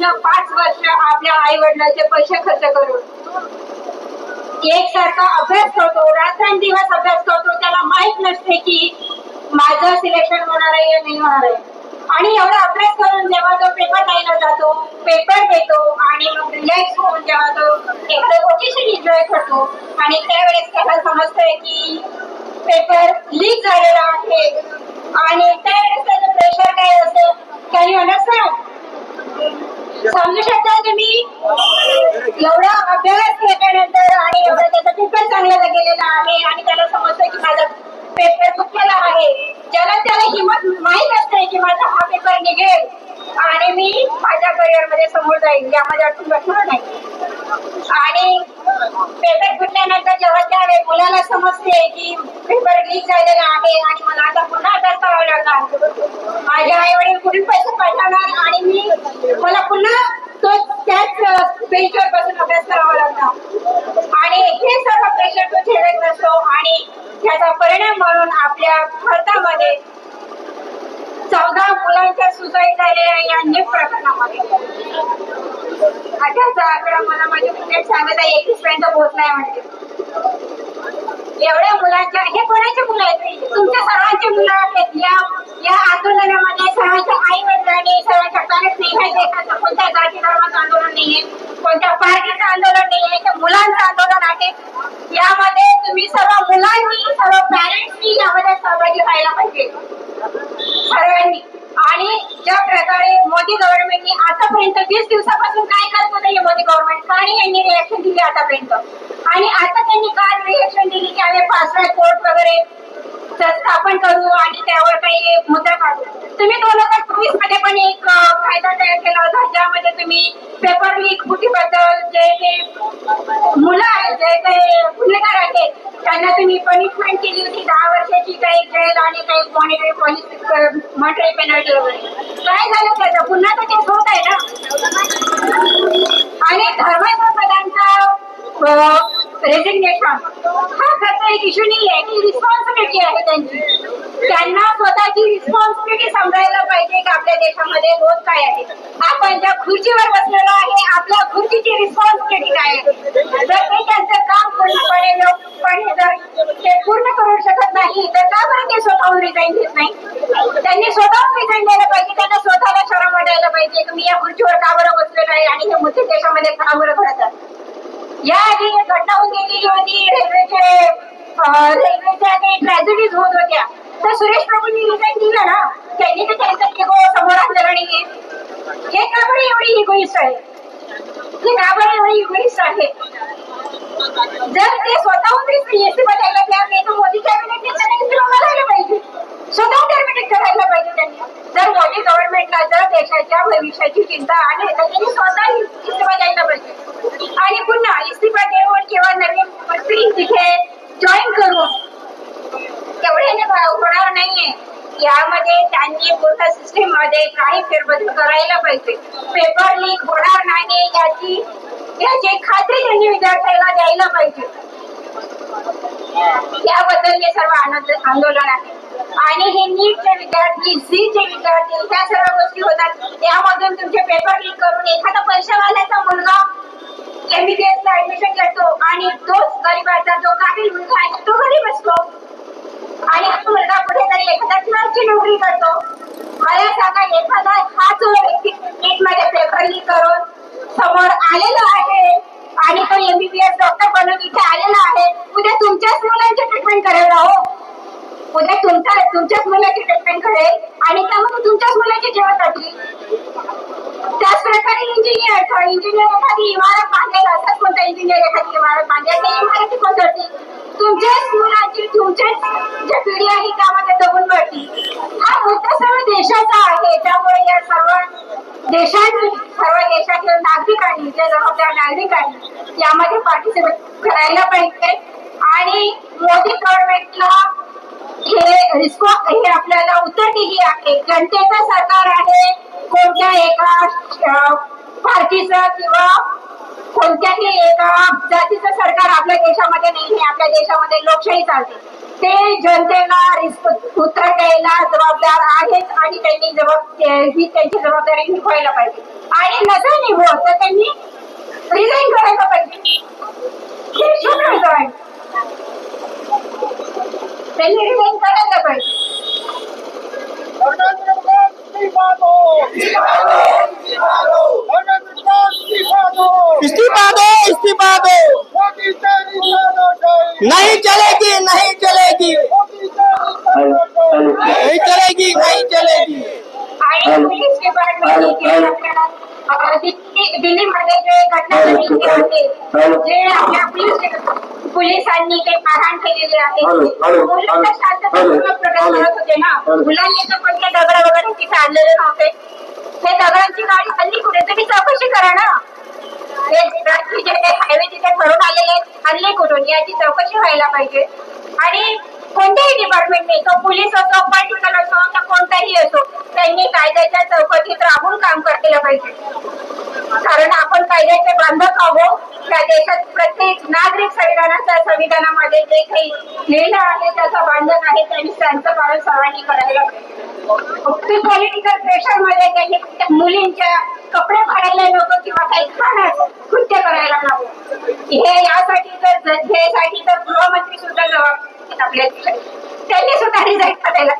5 वर्ष आपल्या आई वडिलांचे पैसे खर्च करून एकसारखा अभ्यास करतो, रात्रंदिवस अभ्यास करतो, त्याला माहित नसते की माझं सिलेक्शन होणार आहे या नाही होणार आहे. आणि एवढा अभ्यास करून जेव्हा तो पेपर द्यायला जातो, पेपर देतो आणि मग रिलॅक्स होऊन जेव्हा तो एखादं ओकेशन एन्जॉय करतो आणि त्यावेळेस त्याला समजतंय की पेपर लीक झालेला आहे आणि त्यावेळेस त्याचं प्रेशर काय असतं, कॅन यू अंडरस्टँड? समजू शकता तुम्ही? एवढा अभ्यास केल्यानंतर आणि एवढा त्याचा पेपर चांगला गेलेला आहे आणि त्याला समजतं की माझा पेपर चुकलेला आहे, ज्याला त्याला हिंमत माहित असते की माझा हा पेपर निघेल आणि मी माझ्या करिअर मध्ये समोर जाईल, यामध्ये अडचण बसणार नाही. आणि पेपर फुटल्यानंतर जेव्हा त्या मुलाला समजते की पेपर लीक झालेला आहे आणि मला आता पुन्हा अभ्यास करावा लागणार, माझ्या आई वडील कुठून पैसे पाठवणार आणि मला पुन्हा तो त्याच बेंचवर बसून अभ्यास करावा लागणार आणि हे सर्व प्रेशर तो झेलत नसतो आणि त्याचा परिणाम म्हणून आपल्या भारतामध्ये 14 मुलांचा सुसाईड झालेल्या या अनेक प्रकरणामध्ये. त्याचा आकडा मला माझे मुलं सांगत आहे 21 पर्यंत पोहोचलाय म्हणजे. एवढ्या मुलांच्या, हे कोणाचे मुलं आहेत? तुमच्या सर्वांचे मुलं आहेत. या आंदोलनामध्ये सर्वांच्या आई वडिलांनी, सर्वांच्या पॅरेंट्सनी हे देखाचं कोणत्या जाती धर्माचं आंदोलन नाहीये, कोणत्या पार्टीचं आंदोलन नाहीये, ते मुलांचं आंदोलन आहे. यामध्ये तुम्ही सर्व मुलांनी, सर्व पॅरेंट्सनी यामध्ये सहभागी व्हायला पाहिजे सर्वांनी. आणि ज्या प्रकारे मोदी गव्हर्नमेंटनी आतापर्यंत 20 दिवसापासून काय करत होतं हे मोदी गव्हर्नमेंट, आणि यांनी रिएक्शन दिली आतापर्यंत, आणि आता त्यांनी काय रिएक्शन दिली की आम्ही फास्ट ट्रॅक कोर्ट वगैरे स्थापन करू आणि त्यावर काही मुद्दा काढू. तुम्ही 2024 मध्ये पण एक कायदा तयार केला होता ज्यामध्ये तुम्ही पेपर लीक फुटीबद्दल जे मुलं आहेत, जे काही गुन्हेगार आहेत, त्यांना तुम्ही पनिशमेंट केली होती 10 वर्षाची, काही जेल आणि काही मॉनिटरी पेनल्टी वगैरे. काय झालं त्याचं? पुन्हा तर तेच होत आहे ना. आणि धर्मेंद्र प्रधानचा रेजिग्नेशन हा खरं एक इश्यू नाही आहे, ती रिस्पॉन्सिबिलिटी आहे त्यांची. त्यांना स्वतःची रिस्पॉन्सिबिलिटी समजायला पाहिजे की आपल्या देशामध्ये होत काय आहे. आपण ज्या खुर्चीवर बसलेलो आहे, आपल्या खुर्चीची रिस्पॉन्सिबिलिटी काय आहे. जर ते त्यांचं काम पूर्णपणे जर ते पूर्ण करू शकत नाही तर का बरं ते स्वतःहून रिझाईन घेत नाही? त्यांनी स्वतःहून रिझाईन द्यायला पाहिजे. त्यांना स्वतःला शरम वाटायला पाहिजे की मी या खुर्चीवर का बरं बसलेलो आहे आणि हे मुस्लिम देशामध्ये का बरं घडतात. याआधी एक घटना होऊन गेलेली होती, रेल्वेच्या ट्रॅजेडीज होत होत्या, तर सुरेश प्रभूंनी रिझाईन दिलं ना. त्यांनी तर त्यांचा इगो समोर आणलेला नाहीये. हे का बरं एवढी इगोइस्ट आहे? हे का बरं एवढी इगोइस्ट आहे? जर ते स्वतःहून इस्तीफा द्यायला तयार नाही तर मोदी कॅबिनेटने त्यांना इस्तीफा मागायला पाहिजे, स्वतःहून टर्मिनेट करायला पाहिजे त्यांनी. जर मोदी गव्हर्नमेंटला जर देशाच्या भविष्याची चिंता आहे तर त्यांनी स्वतः इस्तीफा द्यायला पाहिजे आणि पुन्हा इस्तीफा देऊन किंवा नवीन मंत्री तिथे जॉईन करून तेवढ्याने होणार नाहीये. यामध्ये त्यांनी पूर्ण सिस्टीम मध्ये काही फेरबदल करायला पाहिजे. पेपर लीक होणार नाही याची खात्री त्यांनी विद्यार्थ्यांना द्यायला पाहिजे. याबद्दल हे सर्व आंदोलन आहे. आणि हे नीटचे विद्यार्थी, सीचे विद्यार्थी, ह्या सर्व गोष्टी होतात. यामधून तुमचे पेपर लीक करून एखादा पैशावाल्याचा मुलगा MBBS ला ऍडमिशन घेतो आणि तोच गरीबाचा जो काबिल मुलगा आहे तो घरी बसतो आणि हा मुलगा कुठेतरी एखाद्या क्लर्कची नोकरी करतो. मला सांगा, एखादा हा जो व्यक्ती नीटमध्ये पेपर लीक करून समोर आलेला आहे आणि तो MBBS डॉक्टर बनून इथे आलेला आहे, उद्या तुमच्याच मुलांची ट्रीटमेंट करेल. हो, उद्या तुमच्याच मुलाची ट्रीटमेंट करेल आणि त्यामध्ये तुमच्याच मुलाची जीवन जातील. त्याच प्रकारे इंजिनियर एखादी इमारत बांधेल, असाच कोणता इंजिनियर एखादी इमारत बांधेल, त्या इमारती कोसळतील. तुमच्याच मुलांची, तुमच्याच ज्या पिढी आहे त्यामध्ये दबून पडतील. हा मुद्दा सर्व देशाचा आहे. त्यामुळे या सर्व देशातील नागरिकांनी, जे जबाबदार नागरिकांनी यामध्ये पार्टिसिपेट करायला पाहिजे. आणि मोदी गव्हर्नमेंटला हे आपल्याला उत्तर दिली आहे. जनतेचं सरकार आहे, कोणत्या एका पार्टीचं किंवा कोणत्याही एका जातीचं सरकार आपल्या देशामध्ये नाही. आपल्या देशामध्ये लोकशाही चालते. ते जनतेला उत्तर द्यायला जबाबदार आहेत आणि त्यांनी ही त्यांची जबाबदारी निभावायला पाहिजे. आणि नसेल त्यांनी रिझाईन करायला पाहिजे. हे शोधायचं आहे. त्यांनी रिझाईन करायला पाहिजे. इस्तीफा दो, इस्तीफा दो, नहीं चलेगी, नहीं चलेगी, नहीं चलेगी, नहीं चलेगी. आणि पोलीस डिपार्टमेंट दिल्लीमध्ये जे घटना घडली आहे, जे आपल्या पोलिसांनी ते मारहाण केलेली आहे, मुलांना शांततापूर्वक प्रकार करत होते ना, मुलांनी तर पण ते दगड वगैरे तिथे आणलेले नव्हते. हे दगडांची गाडी हल्ली कुठे तुम्ही चौकशी करा ना. हे हायवे तिथे भरून आलेले हल्ली कुठून याची चौकशी व्हायला पाहिजे. आणि कोणत्याही डिपार्टमेंटने, तो पोलीस असो, पॉलिटिकल असो, तर कोणताही असो, त्यांनी कायद्याच्या चौकटीत राहून काम करायला पाहिजे. कारण आपण कायद्याचे बांधक आहोत. त्या देशात प्रत्येक नागरिक संविधानामध्ये जे काही लिहिलं आहे त्याचा बांधक आहे, त्यांनी त्यांचं पालन सर्वांनी करायला पाहिजे. पॉलिटिकल प्रेशर मध्ये त्यांनी मुलींच्या कपडे फाडायला नको किंवा काही खाण्याचं कृत्य करायला नको. हे यासाठी तर गृहमंत्री सुद्धा जबाबदार आपल्या त्यांनी सुद्धा रिझाईन करायला